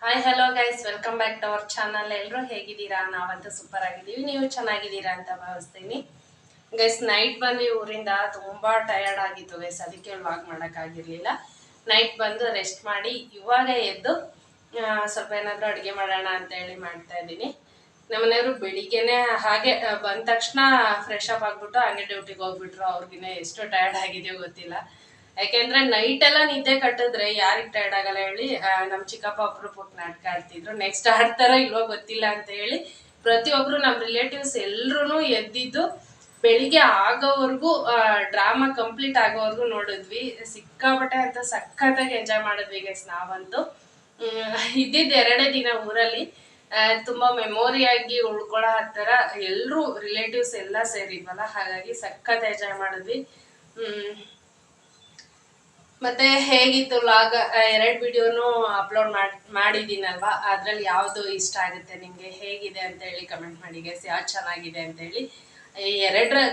Hi hello guys, welcome back to our channel. ಎಲ್ಲರೂ ಹೇಗಿದ್ದೀರಾ? ನಾವಂತೂ ಸೂಪರ್ ಆಗಿದ್ದೀವಿ. ನೀವು ಚೆನ್ನಾಗಿದ್ದೀರಾ ಅಂತ ಭಾವಿಸ್ತೀನಿ. ಗೈಸ್, ನೈಟ್ ಬಂದ್ವಿ ಊರಿಂದ. ತುಂಬಾ ಟಯರ್ಡ್ ಆಗಿತ್ತು ಗೈಸ್, ಅದಕ್ಕೆ ವ್ಲಾಗ್ ಮಾಡೋಕ್ಕಾಗಿರ್ಲಿಲ್ಲ. ನೈಟ್ ಬಂದು ರೆಸ್ಟ್ ಮಾಡಿ ಇವಾಗ ಎದ್ದು ಸ್ವಲ್ಪ ಏನಾದರೂ ಅಡುಗೆ ಮಾಡೋಣ ಅಂತ ಹೇಳಿ ಮಾಡ್ತಾ ಇದ್ದೀನಿ. ನಮ್ಮನೆಯವರು ಬೆಳಿಗ್ಗೆನೆ ಹಾಗೆ ಬಂದ ತಕ್ಷಣ ಫ್ರೆಶ್ ಅಪ್ ಆಗ್ಬಿಟ್ಟು ಹಂಗೆ ಡ್ಯೂಟಿಗೆ ಹೋಗ್ಬಿಟ್ರು. ಅವ್ರಿಗಿನ್ನ ಎಷ್ಟು ಟಯರ್ಡ್ ಆಗಿದೆಯೋ ಗೊತ್ತಿಲ್ಲ. ಯಾಕೆಂದ್ರೆ ನೈಟ್ ಎಲ್ಲ ನಿದ್ದೆ ಕಟ್ಟಿದ್ರೆ ಯಾರಿಗೆ ಟೈರ್ಡ್ ಆಗಲ್ಲ ಹೇಳಿ. ನಮ್ಮ ಚಿಕ್ಕಪ್ಪ ಅಪರೂಪಕ್ಕೆ ನಾಟಕ ಆಡ್ತಿದ್ರು. ನೆಕ್ಸ್ಟ್ ಆಡ್ತಾರೋ ಇಲ್ವೋ ಗೊತ್ತಿಲ್ಲ ಅಂತ ಹೇಳಿ ಪ್ರತಿಯೊಬ್ರು ನಮ್ಮ ರಿಲೇಟಿವ್ಸ್ ಎಲ್ರೂ ಎದ್ದಿದ್ದು ಬೆಳಿಗ್ಗೆ ಆಗೋವರೆಗೂ ಡ್ರಾಮಾ ಕಂಪ್ಲೀಟ್ ಆಗೋವರೆಗೂ ನೋಡಿದ್ವಿ. ಸಿಕ್ಕಾಪಟ್ಟೆ ಅಂತ ಸಖತ್ತಾಗಿ ಎಂಜಾಯ್ ಮಾಡಿದ್ವಿ ಗೈಸ್. ನಾವಂತೂ ಇದ್ದಿದ್ದು 2 ದಿನ ಊರಲ್ಲಿ. ತುಂಬಾ ಮೆಮೊರಿಯಾಗಿ ಉಳ್ಕೊಳ್ಳೋ ಹತ್ತರ ಎಲ್ಲರೂ ರಿಲೇಟಿವ್ಸ್ ಎಲ್ಲ ಸೇರಿದ್ವಲ್ಲ, ಹಾಗಾಗಿ ಸಖತ್ ಎಂಜಾಯ್ ಮಾಡಿದ್ವಿ. ಮತ್ತೆ ಹೇಗಿತ್ತು ವ್ಲಾಗ್? 2 ವಿಡಿಯೋನು ಅಪ್ಲೋಡ್ ಮಾಡಿದ್ದೀನಲ್ವಾ, ಅದ್ರಲ್ಲಿ ಯಾವುದು ಇಷ್ಟ ಆಗುತ್ತೆ ನಿಮಗೆ, ಹೇಗಿದೆ ಅಂತ ಹೇಳಿ ಕಮೆಂಟ್ ಮಾಡಿ ಗೈಸ್. ಯಾವ್ದು ಚೆನ್ನಾಗಿದೆ ಅಂತ ಹೇಳಿ.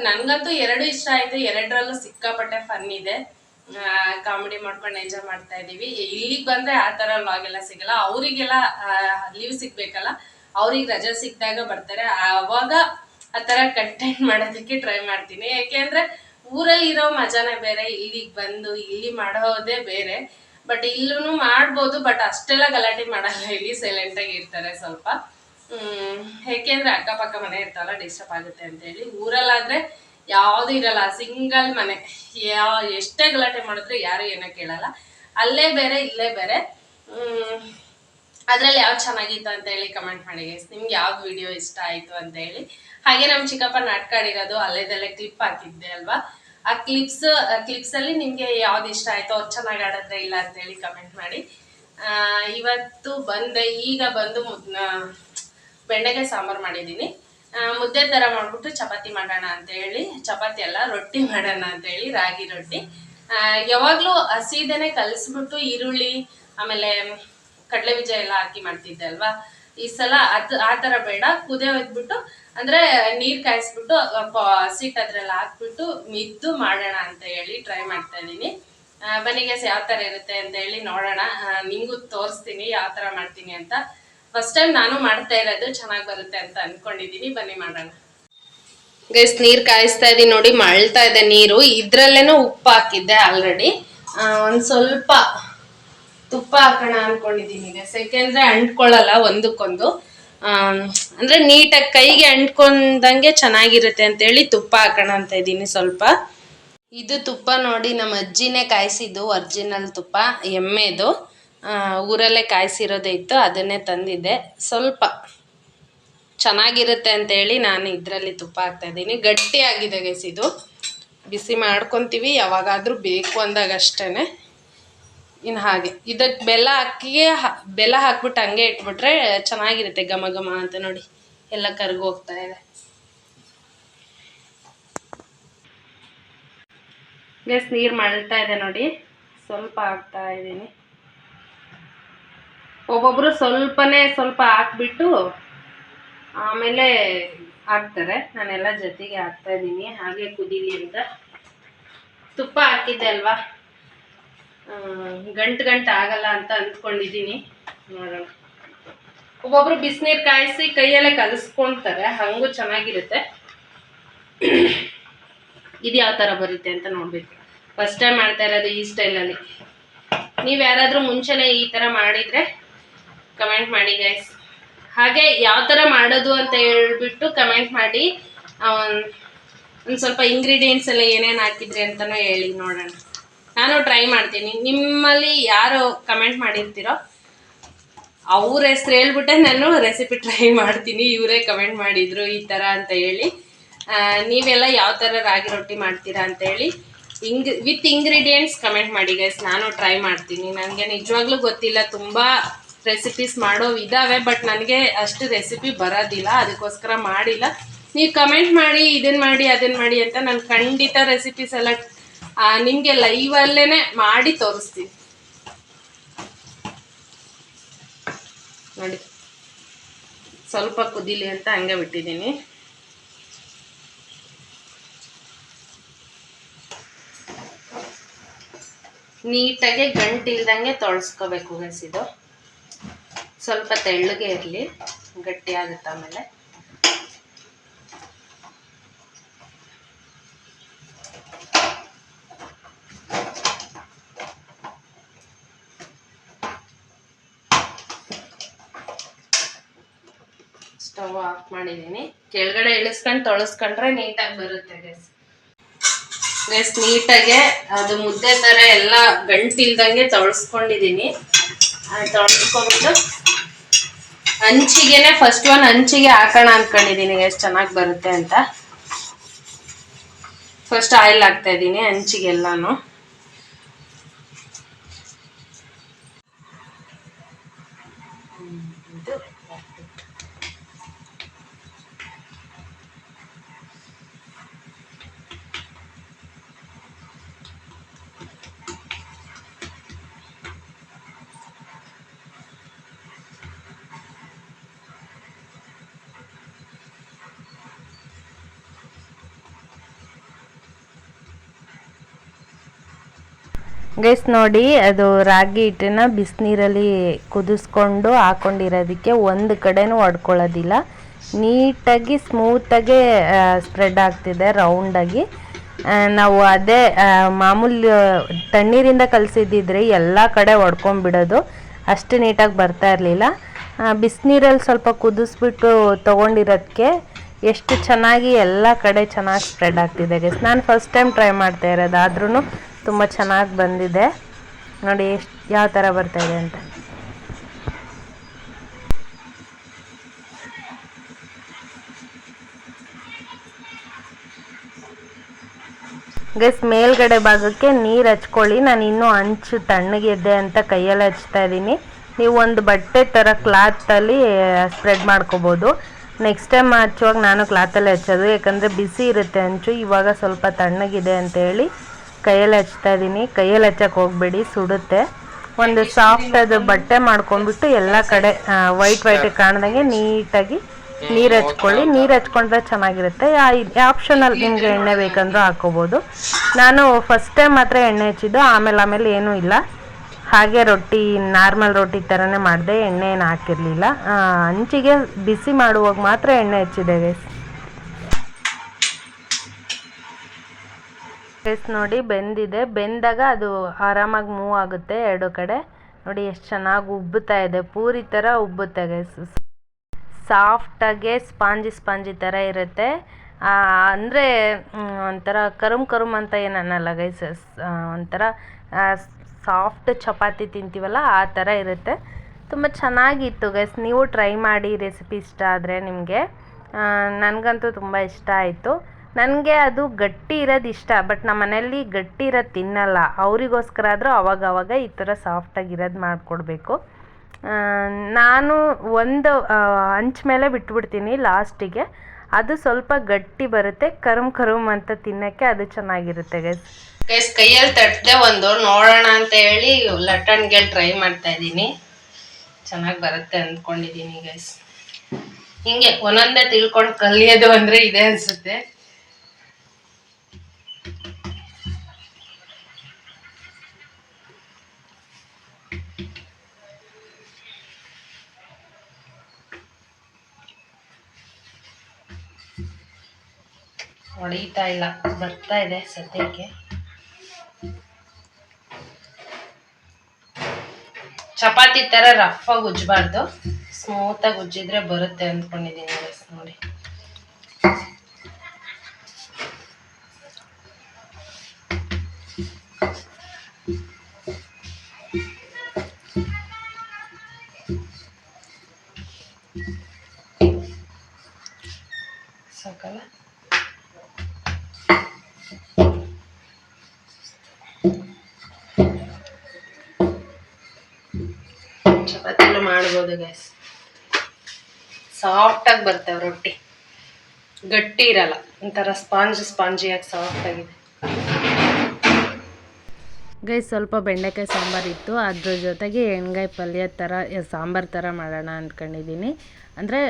ನನಗಂತೂ 2 ಇಷ್ಟ ಆಯ್ತು. 2ರಲ್ಲೂ ಸಿಕ್ಕಾಪಟ್ಟೆ ಫನ್ ಇದೆ. ಕಾಮಿಡಿ ಮಾಡ್ಕೊಂಡು ಎಂಜಾಯ್ ಮಾಡ್ತಾ ಇದೀವಿ. ಇಲ್ಲಿಗೆ ಬಂದ್ರೆ ಆ ತರ ವ್ಲಾಗ್ ಎಲ್ಲ ಸಿಗಲ್ಲ. ಅವರಿಗೆಲ್ಲ ಲೀವ್ ಸಿಗ್ಬೇಕಲ್ಲ, ಅವ್ರಿಗೆ ರಜೆ ಸಿಕ್ಕಿದಾಗ ಬರ್ತಾರೆ. ಅವಾಗ ಆ ತರ ಕಂಟೆಂಟ್ ಮಾಡೋದಕ್ಕೆ ಟ್ರೈ ಮಾಡ್ತೀನಿ. ಯಾಕೆಂದ್ರೆ ಊರಲ್ಲಿ ಇರೋ ಮಜಾನೇ ಬೇರೆ, ಇಲ್ಲಿಗೆ ಬಂದು ಇಲ್ಲಿ ಮಾಡೋದೇ ಬೇರೆ. ಬಟ್ ಇಲ್ಲೂ ಮಾಡ್ಬೋದು, ಬಟ್ ಅಷ್ಟೆಲ್ಲ ಗಲಾಟೆ ಮಾಡಲ್ಲ. ಇಲ್ಲಿ ಸೈಲೆಂಟ್ ಆಗಿ ಇರ್ತಾರೆ ಸ್ವಲ್ಪ. ಯಾಕೆಂದ್ರೆ ಅಕ್ಕಪಕ್ಕ ಮನೆ ಇರ್ತಾವಲ್ಲ, ಡಿಸ್ಟರ್ಬ್ ಆಗುತ್ತೆ ಅಂತ ಹೇಳಿ. ಊರಲ್ಲಾದ್ರೆ ಯಾವ್ದು ಇರಲ್ಲ, ಸಿಂಗಲ್ ಮನೆ. ಎಷ್ಟೇ ಗಲಾಟೆ ಮಾಡಿದ್ರು ಯಾರು ಏನೋ ಕೇಳಲ್ಲ. ಅಲ್ಲೇ ಬೇರೆ ಇಲ್ಲೇ ಬೇರೆ. ಅದ್ರಲ್ಲಿ ಯಾವ್ದು ಚೆನ್ನಾಗಿತ್ತು ಅಂತ ಹೇಳಿ ಕಮೆಂಟ್ ಮಾಡಿ ಗೈಸ್. ನಿಮ್ಗೆ ಯಾವ್ದು ವಿಡಿಯೋ ಇಷ್ಟ ಆಯ್ತು ಅಂತ ಹೇಳಿ. ಹಾಗೆ ನಮ್ಮ ಚಿಕ್ಕಪ್ಪ ನಾಟಕ ಆಡಿರೋದು ಅಲ್ಲೇದಲ್ಲೇ ಕ್ಲಿಪ್ ಹಾಕಿದ್ದೆ ಅಲ್ವಾ, ಆ ಕ್ಲಿಪ್ಸ್ ಅಲ್ಲಿ ನಿಮ್ಗೆ ಯಾವ್ದು ಇಷ್ಟ ಆಯ್ತು, ಅವ್ರು ಚೆನ್ನಾಗಿ ಆಡಿದ್ರೆ ಇಲ್ಲ ಅಂತ ಹೇಳಿ ಕಮೆಂಟ್ ಮಾಡಿ. ಇವತ್ತು ಈಗ ಬಂದು ಬೆಂಡೆಕಾಯಿ ಸಾಂಬಾರು ಮಾಡಿದ್ದೀನಿ. ಮುದ್ದೆ ತರ ಮಾಡ್ಬಿಟ್ಟು ಚಪಾತಿ ಮಾಡೋಣ ಅಂತ ಹೇಳಿ, ಚಪಾತಿ ಅಲ್ಲ ರೊಟ್ಟಿ ಮಾಡೋಣ ಅಂತ ಹೇಳಿ, ರಾಗಿ ರೊಟ್ಟಿ. ಯಾವಾಗ್ಲೂ ಹಸಿದನೆ ಕಲಸ್ಬಿಟ್ಟು ಈರುಳ್ಳಿ ಆಮೇಲೆ ಕಡಲೆ ಬೀಜ ಎಲ್ಲ ಹಾಕಿ ಮಾಡ್ತಿದ್ದೆ ಅಲ್ವಾ. ಈ ಸಲ ಆ ತರ ಬೇಡ, ಕುದೇ ಒಯ್ದ್ಬಿಟ್ಟು ಅಂದ್ರೆ ನೀರ್ ಕಾಯಿಸ್ಬಿಟ್ಟು ಹಸಿಟ್ ಅದ್ರೆಲ್ಲ ಹಾಕ್ಬಿಟ್ಟು ಮಿದ್ದು ಮಾಡೋಣ ಅಂತ ಹೇಳಿ ಟ್ರೈ ಮಾಡ್ತಾ ಇದ್ದೀನಿ. ಬನ್ನಿ ಗೈಸ್, ಯಾವ ತರ ಇರುತ್ತೆ ಅಂತ ಹೇಳಿ ನೋಡೋಣ. ನಿಮ್ಗೂ ತೋರಿಸ್ತೀನಿ ಯಾವ ತರ ಮಾಡ್ತೀನಿ ಅಂತ. ಫಸ್ಟ್ ಟೈಮ್ ನಾನು ಮಾಡ್ತಾ ಇರೋದು, ಚೆನ್ನಾಗಿ ಬರುತ್ತೆ ಅಂತ ಅನ್ಕೊಂಡಿದೀನಿ. ಬನ್ನಿ ಮಾಡೋಣ ಗೈಸ್. ನೀರ್ ಕಾಯಿಸ್ತಾ ಇದೀನಿ ನೋಡಿ, ಮಳ್ತಾ ಇದೆ ನೀರು. ಇದ್ರಲ್ಲೇನೋ ಉಪ್ಪು ಹಾಕಿದ್ದೆ ಆಲ್ರೆಡಿ. ಒಂದ್ ಸ್ವಲ್ಪ ತುಪ್ಪ ಹಾಕೋಣ ಅನ್ಕೊಂಡಿದೀನಿ ಗೈಸ್. ಯಾಕೆಂದ್ರೆ ಅಂಟ್ಕೊಳ್ಳಲ್ಲ ಒಂದಕ್ಕೊಂದು. ಅಂದ್ರೆ ನೀಟಾಗಿ ಕೈಗೆ ಅಂಟ್ಕೊಂಡಂಗೆ ಚೆನ್ನಾಗಿರುತ್ತೆ ಅಂತ ಹೇಳಿ ತುಪ್ಪ ಹಾಕೋಣ ಅಂತ ಇದ್ದೀನಿ ಸ್ವಲ್ಪ. ಇದು ತುಪ್ಪ ನೋಡಿ ನಮ್ಮ ಅಜ್ಜಿನೇ ಕಾಯಿಸಿದ್ದು, ಒರಿಜಿನಲ್ ತುಪ್ಪ, ಎಮ್ಮೆದು. ಊರಲ್ಲೇ ಕಾಯಿಸಿರೋದೇ ಇತ್ತು, ಅದನ್ನೇ ತಂದಿದ್ದೆ. ಸ್ವಲ್ಪ ಚೆನ್ನಾಗಿರುತ್ತೆ ಅಂತ ಹೇಳಿ ನಾನು ಇದರಲ್ಲಿ ತುಪ್ಪ ಹಾಕ್ತಾ ಇದ್ದೀನಿ. ಗಟ್ಟಿ ಆಗಿದೆ ಗೈಸ್. ಇದು ಬಿಸಿ ಮಾಡ್ಕೊತೀವಿ ಯಾವಾಗಾದ್ರೂ ಬೇಕು ಅಂದಾಗ ಅಷ್ಟೇನೆ. ಇನ್ನು ಹಾಗೆ ಇದಕ್ಕೆ ಬೆಲ್ಲ ಹಾಕ್ಬಿಟ್ಟು ಹಂಗೆ ಇಟ್ಬಿಟ್ರೆ ಚೆನ್ನಾಗಿರುತ್ತೆ, ಘಮ ಘಮ ಅಂತ. ನೋಡಿ ಎಲ್ಲ ಕರ್ಗೋಗ್ತಾ ಇದೆ ಗೈಸ್. ನೀರು ಮಳ್ತಾ ಇದೆ ನೋಡಿ, ಸ್ವಲ್ಪ ಹಾಕ್ತಾ ಇದ್ದೀನಿ. ಒಬ್ಬೊಬ್ರು ಸ್ವಲ್ಪ ಹಾಕ್ಬಿಟ್ಟು ಆಮೇಲೆ ಹಾಕ್ತಾರೆ. ನಾನೆಲ್ಲ ಜೊತೆಗೆ ಹಾಕ್ತಾ ಇದ್ದೀನಿ, ಹಾಗೆ ಕುದೀಲಿ ಅಂತ. ತುಪ್ಪ ಹಾಕಿದ್ದೆ ಅಲ್ವಾ, ಗಂಟು ಆಗಲ್ಲ ಅಂತ ಅಂದ್ಕೊಂಡಿದ್ದೀನಿ. ನೋಡೋಣ. ಒಬ್ಬೊಬ್ರು ಬಿಸಿನೀರು ಕಾಯಿಸಿ ಕೈಯಲ್ಲೇ ಕಲಿಸ್ಕೊಂತಾರೆ, ಹಂಗೂ ಚೆನ್ನಾಗಿರುತ್ತೆ. ಇದು ಯಾವ ಥರ ಬರುತ್ತೆ ಅಂತ ನೋಡ್ಬೇಕು. ಫಸ್ಟ್ ಟೈಮ್ ಮಾಡ್ತಾ ಇರೋದು ಈ ಸ್ಟೈಲಲ್ಲಿ. ನೀವು ಯಾರಾದರೂ ಮುಂಚೆನೇ ಈ ಥರ ಮಾಡಿದರೆ ಕಮೆಂಟ್ ಮಾಡಿ ಗೈಸ್. ಹಾಗೆ ಯಾವ ಥರ ಮಾಡೋದು ಅಂತ ಹೇಳ್ಬಿಟ್ಟು ಕಮೆಂಟ್ ಮಾಡಿ. ಒಂದು ಸ್ವಲ್ಪ ಇಂಗ್ರೀಡಿಯೆಂಟ್ಸ್ ಎಲ್ಲ ಏನೇನು ಹಾಕಿದ್ರಿ ಅಂತಲೂ ಹೇಳಿ ನೋಡೋಣ. ನಾನು ಟ್ರೈ ಮಾಡ್ತೀನಿ. ನಿಮ್ಮಲ್ಲಿ ಯಾರು ಕಮೆಂಟ್ ಮಾಡಿರ್ತೀರೋ ಅವ್ರ ಹೆಸ್ರು ಹೇಳ್ಬಿಟ್ಟೆ ನಾನು ರೆಸಿಪಿ ಟ್ರೈ ಮಾಡ್ತೀನಿ. ಇವರೇ ಕಮೆಂಟ್ ಮಾಡಿದ್ರು ಈ ಥರ ಅಂತ ಹೇಳಿ. ನೀವೆಲ್ಲ ಯಾವ ಥರ ರಾಗಿ ರೊಟ್ಟಿ ಮಾಡ್ತೀರಾ ಅಂತ ಹೇಳಿ ವಿತ್ ಇಂಗ್ರೀಡಿಯೆಂಟ್ಸ್ ಕಮೆಂಟ್ ಮಾಡಿ ಗೈಸ್. ನಾನು ಟ್ರೈ ಮಾಡ್ತೀನಿ. ನನಗೆ ನಿಜವಾಗ್ಲೂ ಗೊತ್ತಿಲ್ಲ, ತುಂಬ ರೆಸಿಪೀಸ್ ಮಾಡೋವಿದ್ದಾವೆ, ಬಟ್ ನನಗೆ ಅಷ್ಟು ರೆಸಿಪಿ ಬರೋದಿಲ್ಲ, ಅದಕ್ಕೋಸ್ಕರ ಮಾಡಿಲ್ಲ. ನೀವು ಕಮೆಂಟ್ ಮಾಡಿ ಇದನ್ನು ಮಾಡಿ ಅದನ್ನು ಮಾಡಿ ಅಂತ. ನಾನು ಖಂಡಿತ ರೆಸಿಪೀಸ್ ಎಲ್ಲ ನಿಮಗೆ ಲೈವಲ್ಲೇ ಮಾಡಿ ತೋರಿಸ್ತೀನಿ ನೋಡಿ. ಸ್ವಲ್ಪ ಕುದೀಲಿ ಅಂತ ಹಂಗೆ ಬಿಟ್ಟಿದ್ದೀನಿ. ನೀಟಾಗಿ ಗಂಟಿಲ್ದಂಗೆ ತೊಳ್ಸ್ಕೋಬೇಕು ಗೈಸ್. ಇದು ಸ್ವಲ್ಪ ತೆಳ್ಳಗೆ ಇರಲಿ, ಗಟ್ಟಿ ಆಗುತ್ತೆ ಆಮೇಲೆ. ಸ್ಟವ್ ಆಫ್ ಮಾಡಿದ್ದೀನಿ. ಕೆಳಗಡೆ ಇಳಿಸ್ಕೊಂಡು ತೊಳಸ್ಕೊಂಡ್ರೆ ನೀಟಾಗಿ ಬರುತ್ತೆ ಗೈಸ್. ನೀಟಾಗೆ ಅದು ಮುದ್ದೆ ತರ ಎಲ್ಲ ಗಂಟಿಲ್ದಂಗೆ ತೊಳಸ್ಕೊಂಡಿದ್ದೀನಿ. ತೊಳಸ್ಕೊಂಡ್ಬಿಟ್ಟು ಹಂಚಿಗೆನೆ ಫಸ್ಟ್ ಹಂಚಿಗೆ ಹಾಕೋಣ ಅನ್ಕೊಂಡಿದೀನಿ ಎಷ್ಟು ಚೆನ್ನಾಗಿ ಬರುತ್ತೆ ಅಂತ. ಫಸ್ಟ್ ಆಯಿಲ್ ಹಾಕ್ತಾ ಇದ್ದೀನಿ ಹಂಚಿಗೆಲ್ಲಾನು. ಗೈಸ್ ನೋಡಿ, ಅದು ರಾಗಿ ಹಿಟ್ಟನ್ನ ಬಿಸಿನೀರಲ್ಲಿ ಕುದಿಸ್ಕೊಂಡು ಹಾಕೊಂಡಿರೋದಕ್ಕೆ ಒಂದು ಕಡೆನೂ ಒಡ್ಕೊಳ್ಳೋದಿಲ್ಲ. ನೀಟಾಗಿ ಸ್ಮೂತಾಗಿ ಸ್ಪ್ರೆಡ್ ಆಗ್ತಿದೆ ರೌಂಡಾಗಿ. ನಾವು ಅದೇ ಮಾಮೂಲಿ ತಣ್ಣೀರಿಂದ ಕಲಸಿದ್ದಿದ್ರೆ ಎಲ್ಲ ಕಡೆ ಒಡ್ಕೊಂಡ್ಬಿಡೋದು, ಅಷ್ಟು ನೀಟಾಗಿ ಬರ್ತಾ ಇರಲಿಲ್ಲ. ಬಿಸಿನೀರಲ್ಲಿ ಸ್ವಲ್ಪ ಕುದಿಸ್ಬಿಟ್ಟು ತೊಗೊಂಡಿರೋದಕ್ಕೆ ಎಷ್ಟು ಚೆನ್ನಾಗಿ ಎಲ್ಲ ಕಡೆ ಚೆನ್ನಾಗಿ ಸ್ಪ್ರೆಡ್ ಆಗ್ತಿದೆ ಗೈಸ್. ನಾನು ಫಸ್ಟ್ ಟೈಮ್ ಟ್ರೈ ಮಾಡ್ತಾ ಇರೋದು, ಆದ್ರೂ ತುಂಬ ಚೆನ್ನಾಗಿ ಬಂದಿದೆ. ನೋಡಿ ಎಷ್ಟು ಯಾವ ಥರ ಬರ್ತಾ ಇದೆ ಅಂತ. ಗೈಸ್ ಮೇಲ್ಗಡೆ ಭಾಗಕ್ಕೆ ನೀರು ಹಚ್ಕೊಳ್ಳಿ. ನಾನು ಇನ್ನೂ ಹಂಚು ತಣ್ಣಗಿದೆ ಅಂತ ಕೈಯಲ್ಲಿ ಹಚ್ತಾ ಇದ್ದೀನಿ. ನೀವು ಒಂದು ಬಟ್ಟೆ ಥರ ಕ್ಲಾತಲ್ಲಿ ಸ್ಪ್ರೆಡ್ ಮಾಡ್ಕೋಬೋದು. ನೆಕ್ಸ್ಟ್ ಟೈಮ್ ಹಚ್ಚುವಾಗ ನಾನು ಕ್ಲಾತಲ್ಲಿ ಹಚ್ಚೋದು, ಯಾಕಂದರೆ ಬಿಸಿ ಇರುತ್ತೆ ಹಂಚು. ಇವಾಗ ಸ್ವಲ್ಪ ತಣ್ಣಗಿದೆ ಅಂತೇಳಿ ಕೈಯಲ್ಲಿ ಹಚ್ತಾ ಇದ್ದೀನಿ. ಕೈಯಲ್ಲಿ ಹಚ್ಚಕ್ಕೆ ಹೋಗಬೇಡಿ, ಸುಡುತ್ತೆ. ಒಂದು ಸಾಫ್ಟ್ ಅದು ಬಟ್ಟೆ ಮಾಡ್ಕೊಂಡ್ಬಿಟ್ಟು ಎಲ್ಲ ಕಡೆ ವೈಟ್ ಕಾಣ್ದಂಗೆ ನೀಟಾಗಿ ನೀರು ಹಚ್ಕೊಳ್ಳಿ. ನೀರು ಹಚ್ಕೊಂಡ್ರೆ ಚೆನ್ನಾಗಿರುತ್ತೆ. ಆಪ್ಷನಲ್, ನಿಮಗೆ ಎಣ್ಣೆ ಬೇಕಂದ್ರೂ ಹಾಕೋಬೋದು. ನಾನು ಫಸ್ಟ್ ಟೈಮ್ ಮಾತ್ರ ಎಣ್ಣೆ ಹಚ್ಚಿದ್ದು, ಆಮೇಲೆ ಏನೂ ಇಲ್ಲ. ಹಾಗೆ ರೊಟ್ಟಿ ನಾರ್ಮಲ್ ರೊಟ್ಟಿ ಥರನೇ ಮಾಡಿದೆ, ಎಣ್ಣೆ ಏನು ಹಾಕಿರಲಿಲ್ಲ. ಹಂಚಿಗೆ ಬಿಸಿ ಮಾಡುವಾಗ ಮಾತ್ರ ಎಣ್ಣೆ ಹಚ್ಚಿದೆ ಗೈಸ್. ನೋಡಿ ಬೆಂದಿದೆ. ಬೆಂದಾಗ ಅದು ಆರಾಮಾಗಿ ಮೂವ್ ಆಗುತ್ತೆ ಎರಡು ಕಡೆ. ನೋಡಿ ಎಷ್ಟು ಚೆನ್ನಾಗಿ ಉಬ್ಬುತ್ತಾ ಇದೆ, ಪೂರಿ ಥರ ಉಬ್ಬುತ್ತೆ ಗೈಸ್. ಸಾಫ್ಟಾಗೆ ಸ್ಪಾಂಜಿ ಥರ ಇರುತ್ತೆ. ಅಂದರೆ ಒಂಥರ ಕರುಮ್ ಅಂತ ಏನು ಅನ್ನಲ್ಲ ಗೈಸ್, ಒಂಥರ ಸಾಫ್ಟ್ ಚಪಾತಿ ತಿಂತೀವಲ್ಲ ಆ ಥರ ಇರುತ್ತೆ. ತುಂಬ ಚೆನ್ನಾಗಿತ್ತು ಗೈಸ್. ನೀವು ಟ್ರೈ ಮಾಡಿ, ರೆಸಿಪಿ ಇಷ್ಟ ಆದರೆ ನಿಮಗೆ. ನನಗಂತೂ ತುಂಬ ಇಷ್ಟ ಆಯಿತು. ನನಗೆ ಅದು ಗಟ್ಟಿ ಇರೋದು ಇಷ್ಟ, ಬಟ್ ನಮ್ಮ ಮನೆಯಲ್ಲಿ ಗಟ್ಟಿ ಇರೋದು ತಿನ್ನಲ್ಲ. ಅವರಿಗೋಸ್ಕರ ಆದರೂ ಅವಾಗವಾಗ ಈ ಥರ ಸಾಫ್ಟಾಗಿರೋದು ಮಾಡಿಕೊಡ್ಬೇಕು. ನಾನು ಒಂದು ಹಂಚ್ ಮೇಲೆ ಬಿಟ್ಬಿಡ್ತೀನಿ ಲಾಸ್ಟಿಗೆ, ಅದು ಸ್ವಲ್ಪ ಗಟ್ಟಿ ಬರುತ್ತೆ. ಕರುಮ್ ಅಂತ ತಿನ್ನೋಕ್ಕೆ ಅದು ಚೆನ್ನಾಗಿರುತ್ತೆ ಗೈಸ್. ಕೈಯಲ್ಲಿ ತಟ್ಟದೆ ಒಂದು ನೋಡೋಣ ಅಂತ ಹೇಳಿ ಲಟ್ಟಣಿಗೆ ಟ್ರೈ ಮಾಡ್ತಾ ಇದ್ದೀನಿ. ಚೆನ್ನಾಗಿ ಬರುತ್ತೆ ಅಂದ್ಕೊಂಡಿದ್ದೀನಿ ಗೈಸ್. ಹಿಂಗೆ ಒಂದೊಂದೇ ತಿಳ್ಕೊಂಡು ಕಲಿಯೋದು ಅಂದರೆ ಇದೆ ಅನಿಸುತ್ತೆ. ಹೊಡಿತಾ ಇಲ್ಲ, ಬರ್ತಾ ಇದೆ ಸದ್ಯಕ್ಕೆ. ಚಪಾತಿ ತರ ರಫ್ ಆಗಿ ಉಜ್ಜಬಾರ್ದು, ಸ್ಮೂತ್ ಆಗಿ ಉಜ್ಜಿದ್ರೆ ಬರುತ್ತೆ ಅಂದ್ಕೊಂಡಿದ್ದೀನಿ ನೋಡಿ. ಸಾಕಲ್ಲ, ಚಪಾತಿಲು ಮಾಡ್ಬೋದು ಗೈಸ್. ಸಾಫ್ಟಾಗಿ ಬರ್ತವೆ ರೊಟ್ಟಿ, ಗಟ್ಟಿ ಇರಲ್ಲ, ಒಂಥರ ಸ್ಪಾಂಜಿಯಾಗಿ ಸಾಫ್ಟ್ ಆಗಿದೆ ಗೈಸ್. ಸ್ವಲ್ಪ ಬೆಂಡೆಕಾಯಿ ಸಾಂಬಾರಿತ್ತು, ಅದ್ರ ಜೊತೆಗೆ ಎಣ್ಗಾಯಿ ಪಲ್ಯ ಥರ ಸಾಂಬಾರು ಥರ ಮಾಡೋಣ ಅಂದ್ಕೊಂಡಿದ್ದೀನಿ. ಅಂದರೆ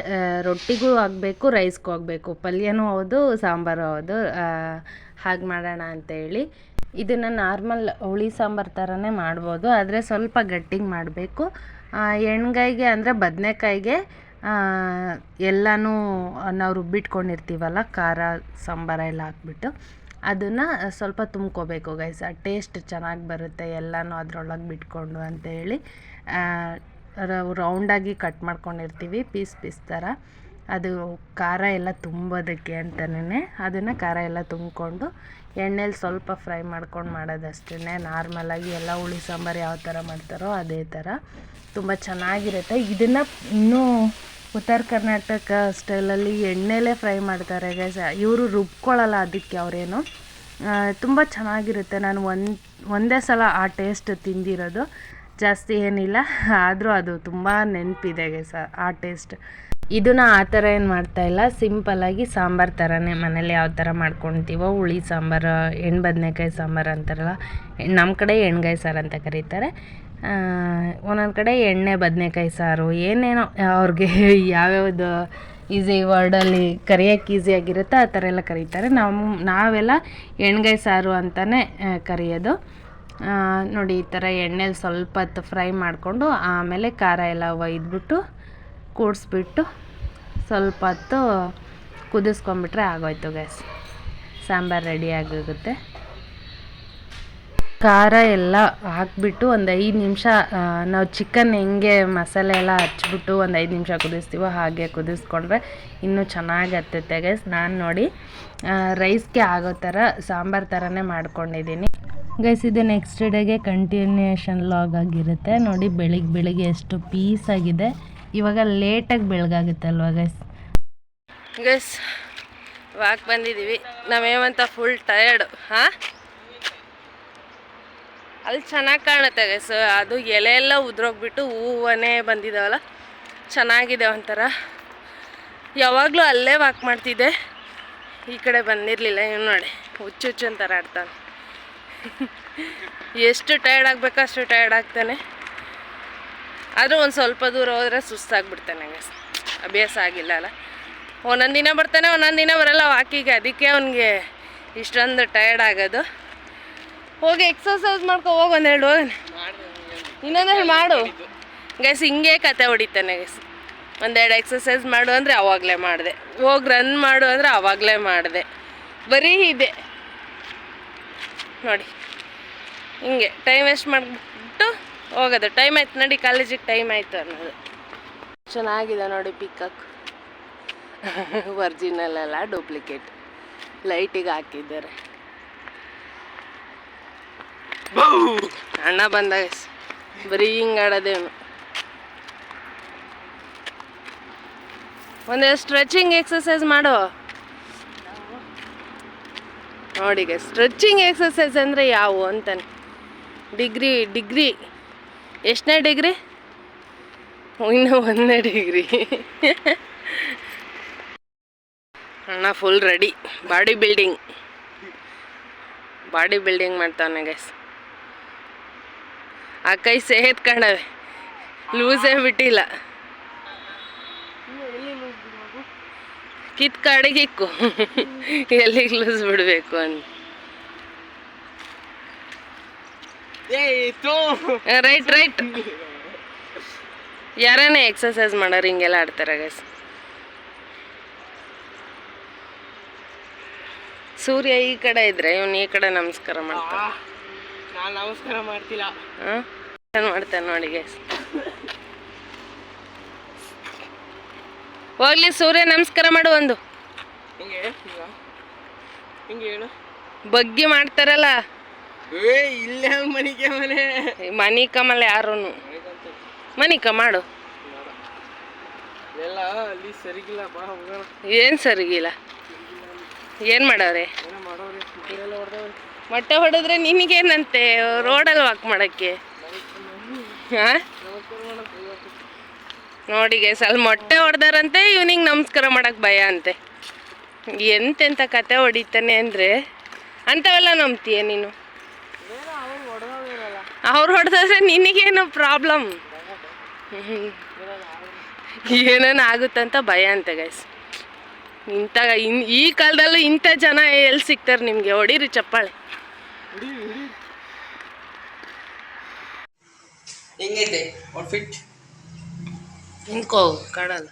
ರೊಟ್ಟಿಗೂ ಆಗಬೇಕು, ರೈಸ್ಗೂ ಆಗಬೇಕು, ಪಲ್ಯನೂ ಹೌದು ಸಾಂಬಾರು ಹೌದು, ಹಾಗೆ ಮಾಡೋಣ ಅಂತೇಳಿ. ಇದನ್ನು ನಾರ್ಮಲ್ ಹುಳಿ ಸಾಂಬಾರು ಥರನೇ ಮಾಡ್ಬೋದು, ಆದರೆ ಸ್ವಲ್ಪ ಗಟ್ಟಿಗೆ ಮಾಡಬೇಕು. ಎಣ್ಗಾಯಿಗೆ ಅಂದರೆ ಬದನೆಕಾಯಿಗೆ ಎಲ್ಲನೂ ನಾವು ರುಬ್ಬಿಟ್ಕೊಂಡಿರ್ತೀವಲ್ಲ, ಖಾರ ಸಾಂಬಾರ ಎಲ್ಲ ಹಾಕ್ಬಿಟ್ಟು ಅದನ್ನು ಸ್ವಲ್ಪ ತುಂಬ್ಕೋಬೇಕು ಗೈಸ್. ಟೇಸ್ಟ್ ಚೆನ್ನಾಗಿ ಬರುತ್ತೆ ಎಲ್ಲನೂ ಅದರೊಳಗೆ ಬಿಟ್ಕೊಂಡು ಅಂತೇಳಿ ರೌಂಡಾಗಿ ಕಟ್ ಮಾಡ್ಕೊಂಡಿರ್ತೀವಿ ಪೀಸ್ ಥರ. ಅದು ಖಾರ ಎಲ್ಲ ತುಂಬೋದಕ್ಕೆ ಅಂತಲೇ ಅದನ್ನು ಖಾರ ಎಲ್ಲ ತುಂಬಿಕೊಂಡು ಎಣ್ಣೆಲಿ ಸ್ವಲ್ಪ ಫ್ರೈ ಮಾಡ್ಕೊಂಡು ಮಾಡೋದಷ್ಟೇ. ನಾರ್ಮಲಾಗಿ ಎಲ್ಲ ಹುಳಿ ಸಾಂಬಾರು ಯಾವ ಥರ ಮಾಡ್ತಾರೋ ಅದೇ ಥರ ತುಂಬ ಚೆನ್ನಾಗಿರುತ್ತೆ. ಇದನ್ನು ಇನ್ನೂ ಉತ್ತರ ಕರ್ನಾಟಕ ಸ್ಟೈಲಲ್ಲಿ ಎಣ್ಣೆಲೇ ಫ್ರೈ ಮಾಡ್ತಾರೆ ಗೈಸ್. ಇವರು ರುಬ್ಕೊಳ್ಳಲ್ಲ ಅದಕ್ಕೆ ಅವರೇನು. ತುಂಬ ಚೆನ್ನಾಗಿರುತ್ತೆ. ನಾನು ಒಂದೇ ಸಲ ಆ ಟೇಸ್ಟ್ ತಿಂದಿರೋದು, ಜಾಸ್ತಿ ಏನಿಲ್ಲ, ಆದರೂ ಅದು ತುಂಬ ನೆನಪಿದೆ ಗೈಸ್ ಆ ಟೇಸ್ಟ್. ಇದನ್ನು ಆ ಥರ ಏನು ಮಾಡ್ತಾಯಿಲ್ಲ, ಸಿಂಪಲ್ಲಾಗಿ ಸಾಂಬಾರು ಥರನೇ ಮನೇಲಿ ಯಾವ ಥರ ಮಾಡ್ಕೊತೀವೋ ಹುಳಿ ಸಾಂಬಾರು, ಬದನೆಕಾಯಿ ಸಾಂಬಾರು ಅಂತಾರಲ್ಲ, ನಮ್ಮ ಕಡೆ ಎಣ್ಗಾಯಿ ಸಾರು ಅಂತ ಕರೀತಾರೆ, ಒಂದೊಂದು ಕಡೆ ಎಣ್ಣೆ ಬದನೆಕಾಯಿ ಸಾರು, ಏನೇನೋ ಅವ್ರಿಗೆ ಯಾವ್ಯಾವುದು ಈಸಿ ವರ್ಡಲ್ಲಿ ಕರಿಯೋಕ್ಕೆ ಈಸಿಯಾಗಿರುತ್ತೆ ಆ ಥರ ಎಲ್ಲ ಕರೀತಾರೆ. ನಾವೆಲ್ಲ ಎಣ್ಗಾಯಿ ಸಾರು ಅಂತಲೇ ಕರೆಯೋದು. ನೋಡಿ ಈ ಥರ ಎಣ್ಣೆಲಿ ಸ್ವಲ್ಪ ಹೊತ್ತು ಫ್ರೈ ಮಾಡಿಕೊಂಡು ಆಮೇಲೆ ಖಾರ ಎಲ್ಲ ಒಯ್ದುಬಿಟ್ಟು ಕೂಡಿಸ್ಬಿಟ್ಟು ಸ್ವಲ್ಪ ಹೊತ್ತು ಕುದಿಸ್ಕೊಂಬಿಟ್ರೆ ಆಗೋಯ್ತು ಗ್ಯಾಸ್, ಸಾಂಬಾರು ರೆಡಿ ಆಗೋಗುತ್ತೆ. ಖಾರ ಎಲ್ಲ ಹಾಕ್ಬಿಟ್ಟು ಒಂದು 5 ನಿಮಿಷ ನಾವು ಚಿಕನ್ ಹೆಂಗೆ ಮಸಾಲೆ ಎಲ್ಲ ಹಚ್ಬಿಟ್ಟು ಒಂದು 5 ನಿಮಿಷ ಕುದಿಸ್ತೀವೋ ಹಾಗೆ ಕುದಿಸ್ಕೊಂಡ್ರೆ ಇನ್ನೂ ಚೆನ್ನಾಗಿ ಹತ್ತುತ್ತೆ ಗೈಸ್. ನಾನು ನೋಡಿ ರೈಸ್ಗೆ ಆಗೋ ಥರ ಸಾಂಬಾರು ಥರನೇ ಮಾಡ್ಕೊಂಡಿದ್ದೀನಿ ಗೈಸ್. ಇದು ನೆಕ್ಸ್ಟ್ ಡೇಗೆ ಕಂಟಿನ್ಯೂಷನ್ ಲಾಗ್ ಆಗಿರುತ್ತೆ. ನೋಡಿ ಬೆಳಿಗ್ಗೆ ಎಷ್ಟು ಪೀಸ್ ಆಗಿದೆ. ಇವಾಗ ಲೇಟಾಗಿ ಬೆಳಗಾಗುತ್ತಲ್ವ ಗೈಸ್ ವಾಕ್ ಬಂದಿದ್ದೀವಿ. ನಾವೇವಂತ ಫುಲ್ ಟಯರ್ಡು. ಅಲ್ಲಿ ಚೆನ್ನಾಗಿ ಕಾಣುತ್ತೆ ಗೈಸ್. ಅದು ಎಲೆ ಎಲ್ಲ ಉದ್ರೋಗ್ಬಿಟ್ಟು ಹೂವನೇ ಬಂದಿದ್ದಾವಲ್ಲ, ಚೆನ್ನಾಗಿದೆ ಒಂಥರ. ಯಾವಾಗಲೂ ಅಲ್ಲೇ ವಾಕ್ ಮಾಡ್ತಿದ್ದೆ, ಈ ಕಡೆ ಬಂದಿರಲಿಲ್ಲ. ಇವ್ನು ನೋಡಿ ಹುಚ್ಚು ಅಂತಾರೆ ಆಡ್ತಾನೆ. ಎಷ್ಟು ಟಯರ್ಡ್ ಆಗಬೇಕೋ ಅಷ್ಟು ಟಯರ್ಡ್ ಆಗ್ತಾನೆ. ಆದರೂ ಒಂದು ಸ್ವಲ್ಪ ದೂರ ಹೋದರೆ ಸುಸ್ತಾಗ್ಬಿಡ್ತಾನೆ ಗೈಸ್. ಅಭ್ಯಾಸ ಆಗಿಲ್ಲ ಅಲ್ಲ. ಒಂದೊಂದು ದಿನ ಬರ್ತಾನೆ, ಒಂದೊಂದು ದಿನ ಬರಲ್ಲ ವಾಕಿಗೆ. ಅದಕ್ಕೆ ಅವನಿಗೆ ಇಷ್ಟೊಂದು ಟಯರ್ಡ್ ಆಗೋದು. ಹೋಗಿ ಎಕ್ಸರ್ಸೈಸ್ ಮಾಡ್ಕೊ, ಹೋಗಿ ಒಂದೆರಡು ಹೋಗೋಣ, ಇನ್ನೊಂದೆರಡು ಮಾಡು ಗೈಸ್. ಹಿಂಗೆ ಕತೆ ಹೊಡಿತಾನೆ ಗೈಸ್. ಒಂದೆರಡು ಎಕ್ಸರ್ಸೈಸ್ ಮಾಡು ಅಂದರೆ ಆವಾಗಲೇ ಮಾಡಿದೆ, ಹೋಗಿ ರನ್ ಮಾಡು ಅಂದರೆ ಆವಾಗಲೇ ಮಾಡಿದೆ. ಬರೀ ಇದೆ ನೋಡಿ, ಹಿಂಗೆ ಟೈಮ್ ವೇಸ್ಟ್ ಮಾಡಿಬಿಟ್ಟು ಹೋಗೋದು. ಟೈಮ್ ಆಯ್ತು ನೋಡಿ, ಕಾಲೇಜಿಗೆ ಟೈಮ್ ಆಯಿತು ಅನ್ನೋದು. ಚೆನ್ನಾಗಿದೆ ನೋಡಿ ಪಿಕಾಕ್. ಒರ್ಜಿನಲ್ ಅಲ್ಲ, ಡೂಪ್ಲಿಕೇಟ್, ಲೈಟಿಗೆ ಹಾಕಿದ್ದಾರೆ. ಅಣ್ಣ ಬಂದಾಗ ಬರೀ ಹಿಂಗೆ ಆಡೋದೇನು. ಒಂದೇ ಸ್ಟ್ರೆಚಿಂಗ್ ಎಕ್ಸರ್ಸೈಸ್ ಮಾಡು ನೋಡಿ. ಸ್ಟ್ರೆಚಿಂಗ್ ಎಕ್ಸರ್ಸೈಸ್ ಅಂದರೆ ಯಾವುವು ಅಂತಾನೆ. ಡಿಗ್ರಿ ಎಷ್ಟನೇ ಡಿಗ್ರಿ? ಇನ್ನೂ 1ನೇ ಡಿಗ್ರಿ. ಅಣ್ಣ ಫುಲ್ ರೆಡಿ. ಬಾಡಿ ಬಿಲ್ಡಿಂಗ್ ಮಾಡ್ತಾವನೆ ಗೈಸ್. ಆ ಕೈ ಸೇತ್ ಕಾಣವೆ, ಲೂಸೇ ಬಿಟ್ಟಿಲ್ಲ. ಕಿತ್ಕಾಡಿಗೆ ಇಕ್ಕು, ಎಲ್ಲಿಗೆ ಲೂಸ್ ಬಿಡಬೇಕು ಅಂತ. ರೈಟ್ ಯಾರೇ ಎಕ್ಸರ್ಸೈಸ್ ಮಾಡೋರು ಹಿಂಗೆಲ್ಲ ಆಡ್ತಾರೆ ಗೈಸ್. ಸೂರ್ಯ ಈ ಕಡೆ ಇದ್ರೆ ಇವನು ಈ ಕಡೆ ನಮಸ್ಕಾರ ಮಾಡ್ತಾನೆ. ನಾನು ನಮಸ್ಕಾರ ಮಾಡ್ತಿಲ್ಲ. ಮಾಡ್ತಾನೆ ನೋಡಿ ಗೈಸ್. ಹೋಗ್ಲಿ ಸೂರ್ಯ ನಮಸ್ಕಾರ ಮಾಡು ಒಂದು. ಬಗ್ಗಿ ಮಾಡ್ತಾರಲ್ಲ, ಇಲ್ಲೇ ಮನಿ ಕಮಲ್ ಯಾರು ಮನಿಕ ಮಾಡು. ಏನ್ ಸರಿಗಿಲ್ಲ, ಏನ್ ಮಾಡವ್ರೆ? ಮೊಟ್ಟೆ ಹೊಡೆದ್ರೆ ನಿನಗೇನಂತೆ, ರೋಡಲ್ಲಿ ವಾಕ್ ಮಾಡಕ್ಕೆ? ನೋಡಿ ಗೈಸ್, ಅಲ್ಲಿ ಮೊಟ್ಟೆ ಹೊಡೆದಾರಂತೆ, ಇವನಿಗೆ ನಮಸ್ಕಾರ ಮಾಡಕ್ಕೆ ಭಯ ಅಂತೆ. ಎಂತೆಂಥ ಕತೆ ಹೊಡಿತಾನೆ ಅಂದರೆ ಅಂಥವೆಲ್ಲ ನಂಬ್ತೀಯ ನೀನು? ಅವ್ರು ಹೊಡೆದ್ರೆ ನಿನಗೇನು ಪ್ರಾಬ್ಲಮ್? ಏನೇನು ಆಗುತ್ತಂತ ಭಯ ಅಂತೆ ಗೈಸ್. ಈ ಕಾಲದಲ್ಲೂ ಇಂಥ ಜನ ಎಲ್ಲಿ ಸಿಗ್ತಾರೆ ನಿಮಗೆ? ಹೊಡೀರಿ ಚಪ್ಪಾಳೆ. ಹೆಂಗೈತೆ ಔಟ್ಫಿಟ್? ನಿಂತ್ಕೋ ಕಾಣಲ್ಲ.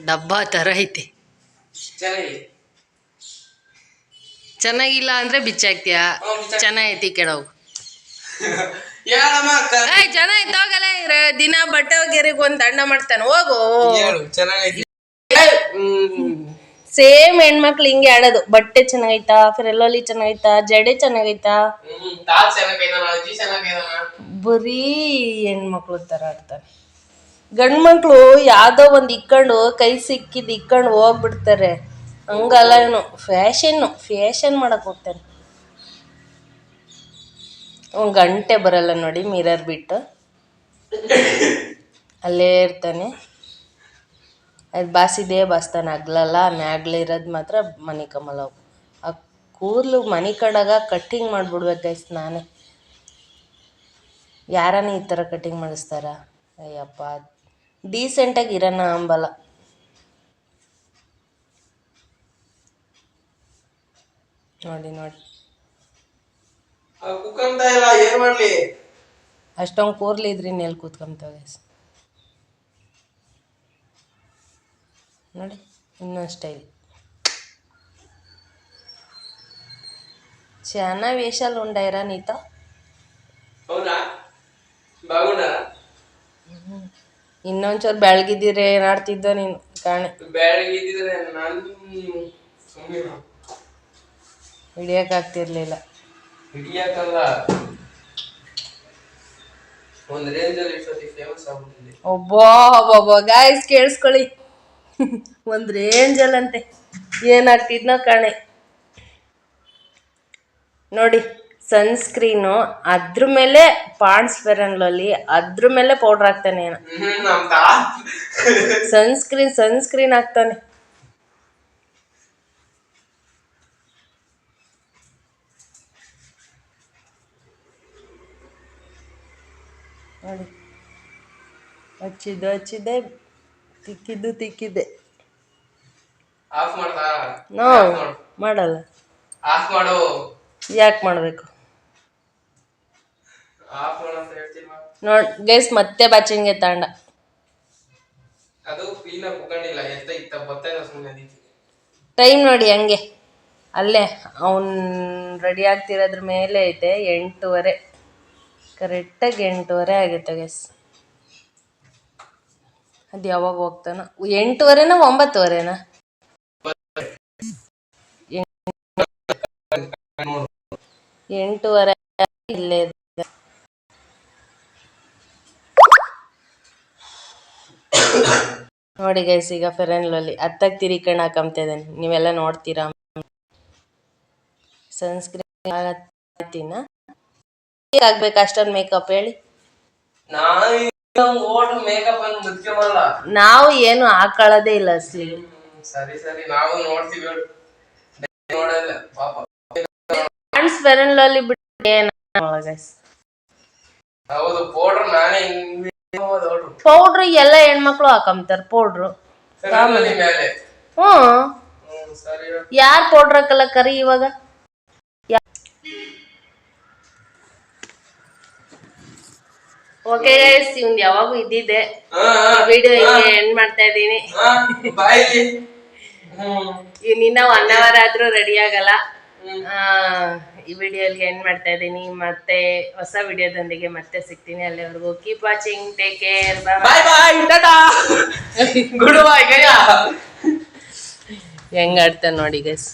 ಡಬ್ಬ ಥರ ಐತೆ. ಚೆನ್ನಾಗಿದೆ. ಚೆನ್ನಾಗಿಲ್ಲ ಅಂದ್ರೆ ಬಿಚ್ಚಾಕ್ತೀಯ. ಚೆನ್ನಾಗೈತಿ ಕೆಡವು. ಹೇಳಮ್ಮ ಚೆನ್ನಾಗಿತ್ತು ಹೋಗಲ್ಲ. ದಿನ ಬಟ್ಟೆ ಒಗೆರಿಗೆ ಒಂದು ದಂಡ ಮಾಡ್ತಾನೆ ಹೋಗು. ಹೇಳು ಚೆನ್ನಾಗೈತಿ. ಸೇಮ್ ಹೆಣ್ಮಕ್ಳು ಹಿಂಗೆ ಆಡೋದು. ಬಟ್ಟೆ ಚೆನ್ನಾಗೈತಾ, ಫಿರಲ್ಲೋಲಿ ಚೆನ್ನಾಗೈತಾ, ಜಡೆ ಚೆನ್ನಾಗೈತಾ, ತಾತ ಚೆನ್ನಾಗೈತಾನ, ಅಜ್ಜಿ ಚೆನ್ನಾಗೈತಾನ. ಬರೀ ಹೆಣ್ಮಕ್ಳು ತರ ಆಡ್ತಾರೆ. ಗಂಡು ಮಕ್ಳು ಯಾವ್ದೋ ಒಂದು ಇಕ್ಕೊಂಡು ಕೈ ಸಿಕ್ಕಿದ್ ಇಕ್ಕೊಂಡು ಹೋಗ್ಬಿಡ್ತಾರೆ. ಹಂಗಲ್ಲ, ಇವನು ಫ್ಯಾಷನ್ ಮಾಡಕ್ ಹೋಗ್ತಾನೆ. ಒಂದು ಗಂಟೆ ಬರಲ್ಲ ನೋಡಿ, ಮಿರರ್ ಬಿಟ್ಟು ಅಲ್ಲೇ ಇರ್ತಾನೆ. ಅದು ಬಾಸಿದೇ ಬಾಸ್ತಾನೆ, ಹಗ್ಲಲ್ಲ ಮ್ಯಾಗ್ಲಿರೋದು ಮಾತ್ರ ಮನೆ ಕಮಲ. ಆ ಕೂದಲು ಮನೆ ಕಡಾಗ ಕಟ್ಟಿಂಗ್ ಮಾಡಿಬಿಡ್ಬೇಕು ಗೈಸ್. ನಾನೇ ಯಾರನ್ನ ಈ ಥರ ಕಟ್ಟಿಂಗ್ ಮಾಡಿಸ್ತಾರ? ಅಯ್ಯಪ್ಪ, ಡೀಸೆಂಟಾಗಿ ಇರೋಣ ಅಂಬಲ್ಲ. ನೋಡಿ ಕುಕ್ಕಂತ ಇಲ್ಲ, ಏನ್ ಮಾಡ್ಲಿ? ಅಷ್ಟೊಂದು ಕೂರ್ಲಿ ಇದ್ರಿ ನೆಲ್ ಕೂತ್ಕೊಂತಾವ ಗೈಸ್. ನೋಡಿ ಇನ್ನೊಂದು ಸ್ಟೈಲ್ చాలా వేషాలు ఉండయిరా నీతో. అవునా? బాగున్నా? ಇನ್ನೊಂಚೂರು ಬೆಳಗಿದ್ದೀರಿ ಏನಾಡ್ತಿದ್ದೋ ನೀನು ಕಾಣೆ. ಬೆಳಗಿದ್ರೆ ನಾನು ಸುಮ್ಮನೆ ಹಿಡಿಯೋಕ್ಕಾಗ್ತಿರ್ಲಿಲ್ಲ. ಹಿಡಿಯಾಕಲ್ಲ, ಒಂದು ರೇಂಜಲ್ಲಿ ಇಷ್ಟೊತ್ತಿಗೆ ಫೇಮಸ್ ಆಗ್ಬಿಟ್ಟಿದೆ. ಒಬ್ಬ ಗಾಯ್ಸ್ ಕೇಳಿಸ್ಕೊಳ್ಳಿ, ಒಂದು ರೇಂಜಲ್ಲಂತೆ ಏನಾಗ್ತಿದ್ನೋ ಕಾಣೆ. ನೋಡಿ ಸನ್ಸ್ಕ್ರೀನು, ಅದ್ರ ಮೇಲೆ ಪಾಂಡ್ಸ್ ಫೇರ್ ಅಂಡ್ ಲವ್ಲಿ, ಅದ್ರ ಮೇಲೆ ಪೌಡ್ರ್ ಹಾಕ್ತಾನೆ. ಸನ್ಸ್ಕ್ರೀನ್ ಹಾಕ್ತಾನೆ. ನೋಡಿ ಹಚ್ಚಿದ್ದೆ ತಿಕ್ಕಿದ್ದೆ. ಆಫ್ ಮಾಡ್ತಾ? ನೋ ಮಾಡಲ್ಲ. ಆಫ್ ಮಾಡು. ಯಾಕೆ ಮಾಡಬೇಕು? ಆಫ್ ಮಾಡು ಅಂತ ಹೇಳ್ತೀಲ್ವಾ? ನೋಡಿ ಗೈಸ್, ಮತ್ತೆ ಬಾಚಿಂಗೆ ತಾಂಡ. ಅದು ಕ್ಲೀನ್ ಆಗಿ ಕುಕ್ಕಂಡಿಲ್ಲ, ಎತ್ತ ಇತ್ತ ಬತ್ತಾಯಿಲ್ಲ ಸುಮ್ಮನೆ. ಟೈಮ್ ನೋಡಿ ಹಂಗೆ ಅಲ್ಲೇ ಅವನು ರೆಡಿ ಆಗ್ತಿರೋದ್ರ ಮೇಲೆ ಐತೆ 8:30. ಕರೆಕ್ಟಾಗಿ 8:30 ಆಗುತ್ತೆ ಗೈಸ್. ಅದು ಯಾವಾಗ ಹೋಗ್ತಾನೋ? 8:30ನಾ 9:30ನಾ? 8:30 ಇಲ್ಲೇ ಇದೆ. ನೋಡಿ ಗೈಸ್, ಈಗ ಫೇರ್ ಆ್ಯಂಡ್ ಲವ್ಲಿ ಹತ್ತಾಗ ತಿರಿಕಣ್ ಹಾಕಂತ ಇದ್ದಾನೆ. ನೀವೆಲ್ಲ ನೋಡ್ತೀರಾ. ಸನ್ಸ್ಕ್ರೀನ್ ಆಗ್ಬೇಕು ಅಷ್ಟೊಂದು ಮೇಕಪ್ ಹೇಳಿ. ನಾವು ಏನು ಹಾಕೊಳ್ಳೋದೇ ಇಲ್ಲ ಅಸಲಿ. ಸರಿ ನಾವು ನೋಡ್ತೀವಿ. ನೋಡಲ್ಲ ಪಾಪ. ಫೇರ್ ಆ್ಯಂಡ್ ಲವ್ಲಿ ಬಿಟ್ಟು ಏನು ಹೌದು, ಪೌಡರ್ ನಾನೇ ಪೌಡ್ರು ಎಲ್ಲ ಹೆಣ್ಮಕ್ಳು ಹಾಕಂತಾರ ಪೌಡ್ರು. ಯಾರು ಪೌಡ್ರ್ ಹಾಕಲ್ಲ ಕರಿ ಇವಾಗ? ಓಕೆ ಗೈಸ್, ಇವ್ನು ಯಾವಾಗೂ ಇದ್ದಿದ್ದೆ. ವಿಡಿಯೋ ಹಿಂಗೆ ಎಂಡ್ ಮಾಡ್ತಾ ಇದ್ದೀನಿ. ಇನ್ನ 1 hour ಆದ್ರೂ ರೆಡಿ ಆಗಲ್ಲ. ಈ ವಿಡಿಯೋಲಿ ಎಂಡ್ ಮಾಡ್ತಾ ಇದ್ದೀನಿ. ಮತ್ತೆ ಹೊಸ ವಿಡಿಯೋದೊಂದಿಗೆ ಮತ್ತೆ ಸಿಗ್ತೀನಿ. ಅಲ್ಲಿವರೆಗೂ ಕೀಪ್ ವಾಚಿಂಗ್, ಟೇಕ್ ಕೇರ್, ಬಾಯ್ ಬಾಯ್, ಟಾಟಾ, ಗುಡ್ ಬೈ ಗಯಾ. ಹೆಂಗ್ ಆಡ್ತಾನೆ ನೋಡಿ ಗೈಸ್.